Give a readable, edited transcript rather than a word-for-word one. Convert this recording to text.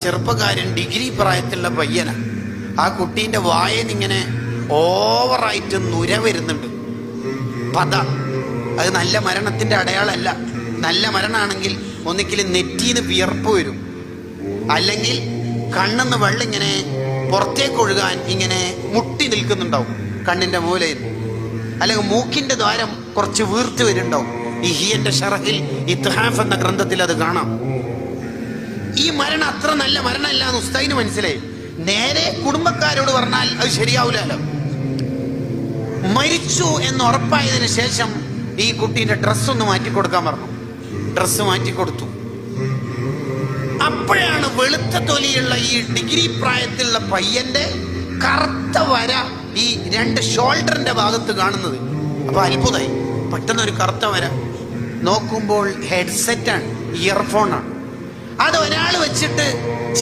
ചെറുപ്പക്കാരൻ ഡിഗ്രി പ്രായത്തിലുള്ള പയ്യന. ആ കുട്ടീന്റെ വായനിങ്ങനെ ഓവറായിട്ട് നുര വരുന്നുണ്ട്. പത. അത് നല്ല മരണത്തിന്റെ അടയാളമല്ല. നല്ല മരണമാണെങ്കിൽ ഒന്നിക്കൽ നെറ്റീന്ന് വിയർപ്പ് വരും, അല്ലെങ്കിൽ കണ്ണെന്ന് വെള്ളം ഇങ്ങനെ പുറത്തേക്ക് ഒഴുകാൻ ഇങ്ങനെ മുട്ടി നിൽക്കുന്നുണ്ടാവും കണ്ണിന്റെ മൂലയിൽ, അല്ലെങ്കിൽ മൂക്കിന്റെ ദ്വാരം കുറച്ച് വീർത്ത് വരുന്നുണ്ടാവും. ഈ ഹിയന്റെ ഷറഹിൽ ഇത്ഹാഫ് എന്ന ഗ്രന്ഥത്തിൽ അത് കാണാം. ഈ മരണം അത്ര നല്ല മരണമല്ല എന്ന് ഉസ്താദിന് മനസ്സിലായി. നേരെ കുടുംബക്കാരോട് പറഞ്ഞാൽ അത് ശരിയാവില്ലല്ലോ. മരിച്ചു എന്ന് ഉറപ്പായതിനു ശേഷം ഈ കുട്ടീന്റെ ഡ്രസ്സ് ഒന്ന് മാറ്റിക്കൊടുക്കാൻ പറഞ്ഞു. ഡ്രസ്സ് മാറ്റിക്കൊടുത്തു. അപ്പോഴാണ് വെളുത്ത തൊലിയുള്ള ഈ ഡിഗ്രി പ്രായത്തിലുള്ള പയ്യന്റെ കറുത്ത വര ഈ രണ്ട് ഷോൾഡറിന്റെ ഭാഗത്ത് കാണുന്നത്. അപ്പൊ അത്ഭുതമായി. പെട്ടെന്ന് ഒരു കറുത്ത വര നോക്കുമ്പോൾ ഹെഡ്സെറ്റാണ്, ഇയർഫോണാണ്. അത് ഒരാൾ വെച്ചിട്ട്